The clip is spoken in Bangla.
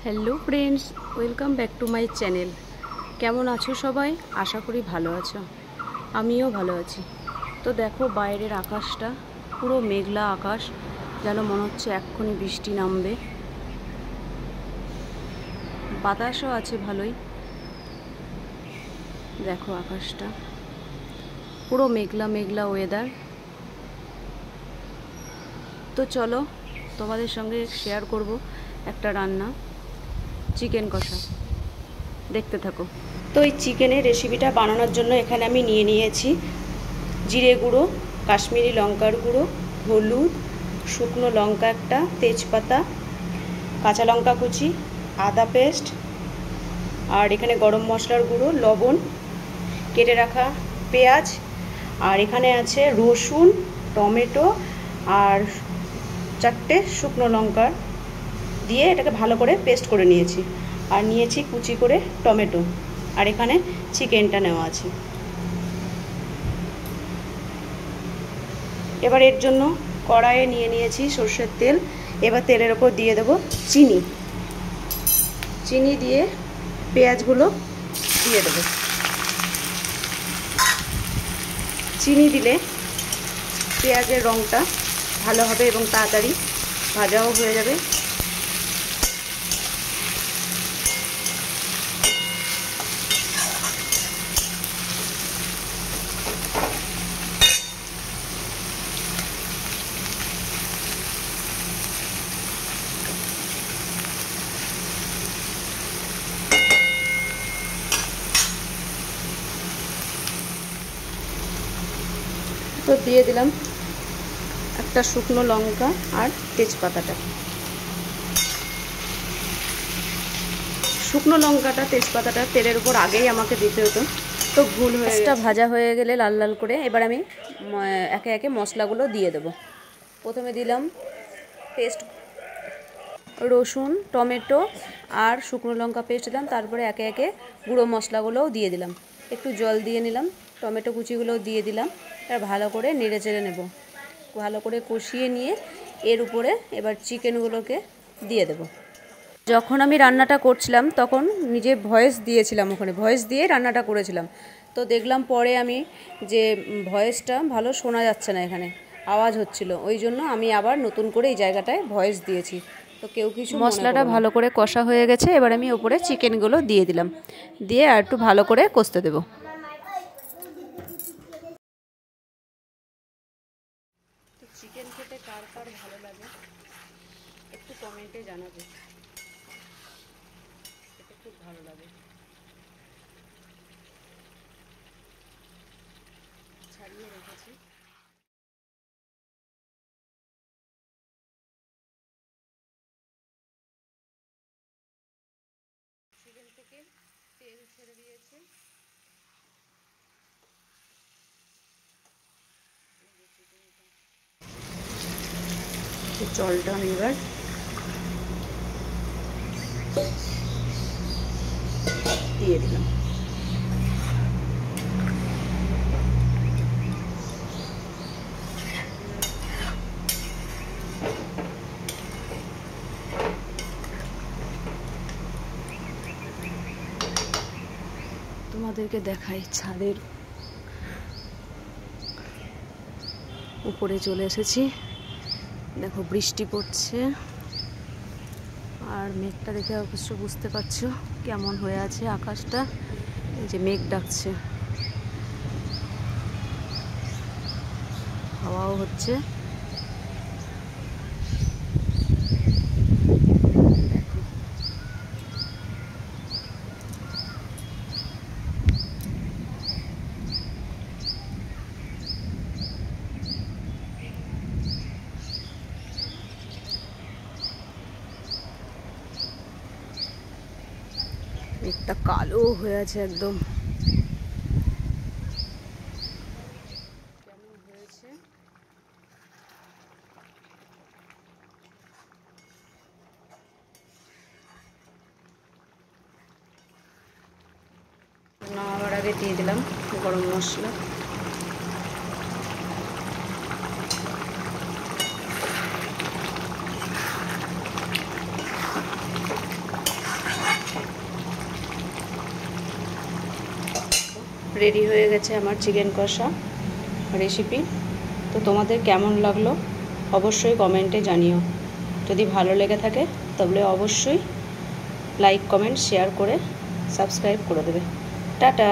Hello friends, welcome back to my channel. কেমন আছো সবাই? আশা করি ভালো আছো। আমিও ভালো আছি। তো দেখো বাইরের আকাশটা পুরো মেঘলা আকাশ, যেন মনে হচ্ছে এক্ষুনি বৃষ্টি নামবে। বাতাসও আছে ভালোই। দেখো আকাশটা পুরো মেঘলা মেঘলা ওয়েদার। তো চলো তোমাদের সঙ্গে শেয়ার করব একটা রান্না, চিকেন কষা। দেখতে থাকো। তো এই চিকেনের রেসিপিটা বানানোর জন্য এখানে আমি নিয়ে নিয়েছি জিরে গুঁড়ো, কাশ্মীরি লঙ্কার গুঁড়ো, হলুদ, শুকনো লঙ্কা একটা, তেজপাতা, কাঁচা লঙ্কা কুচি, আদা পেস্ট, আর এখানে গরম মশলার গুঁড়ো, লবণ, কেটে রাখা পেঁয়াজ, আর এখানে আছে রসুন, টমেটো আর 4টে শুকনো লঙ্কা দিয়ে এটাকে ভালো করে পেস্ট করে নিয়েছি। আর নিয়েছি কুচি করে টমেটো, আর এখানে চিকেনটা নেওয়া আছে। এবার এর জন্য কড়াইয়ে নিয়ে নিয়েছি সর্ষের তেল। এবার তেলের ওপর দিয়ে দেব চিনি দিয়ে পেঁয়াজগুলো দিয়ে দেব। চিনি দিলে পেঁয়াজের রঙটা ভালো হবে এবং তাড়াতাড়ি ভাজাও হয়ে যাবে। তো দিয়ে দিলাম একটা শুকনো লঙ্কা আর তেজপাতাটা। শুকনো লঙ্কাটা তেজপাতাটা তেলের উপর আগেই আমাকে দিতে হতো, তো ভুল হয়ে গেছে। ভাজা হয়ে গেলে লাল লাল করে এবার আমি একে একে মশলাগুলো দিয়ে দেব। প্রথমে দিলাম পেস্ট, রসুন, টমেটো আর শুকনো লঙ্কা পেস্ট দিলাম। তারপরে একে একে গুঁড়ো মশলাগুলোও দিয়ে দিলাম। একটু জল দিয়ে নিলাম, টমেটো কুচিগুলোও দিয়ে দিলাম। আর ভালো করে নেড়ে চেড়ে নেব। ভালো করে কষিয়ে নিয়ে এর উপরে এবার চিকেনগুলোকে দিয়ে দেব। যখন আমি রান্নাটা করছিলাম তখন নিজে ভয়েস দিয়েছিলাম, ওখানে ভয়েস দিয়ে রান্নাটা করেছিলাম। তো দেখলাম পরে আমি যে ভয়েসটা ভালো শোনা যাচ্ছে না, এখানে আওয়াজ হচ্ছিল, ওই জন্য আমি আবার নতুন করে এই জায়গাটায় ভয়েস দিয়েছি। তো কেউ কিছু মশলাটা ভালো করে কষা হয়ে গেছে। এবার আমি ওপরে চিকেনগুলো দিয়ে দিলাম, দিয়ে আর একটু ভালো করে কষতে দেবো। চিকেন খেতে কার কার ভালো লাগে একটু কমেন্টে জানাবে, এটা খুব ভালো লাগে। ছাড়িয়ে রেখেছি। চিকেন থেকে তেল ছেড়ে দিয়েছে। জলটা আমি এবার দিয়ে দিলাম। তোমাদেরকে দেখাই, ছাদের উপরে চলে এসেছি। দেখো বৃষ্টি পড়ছে, আর মেঘটা দেখে অবশ্য বুঝতে পারছো কেমন হয়ে আছে আকাশটা। এই যে মেঘ ডাকছে, হাওয়াও হচ্ছে। মেঘটা কালো হয়ে আছে একদম। কেমন হয়েছে নামাবার আগে দিয়ে দিলাম গরম মশলা। রেডি হয়ে গেছে আমার চিকেন কষা রেসিপি। তো তোমাদের কেমন লাগলো অবশ্যই কমেন্টে জানিও। যদি ভালো লেগে থাকে তাহলে অবশ্যই লাইক কমেন্ট শেয়ার করে সাবস্ক্রাইব করে দেবে। টাটা।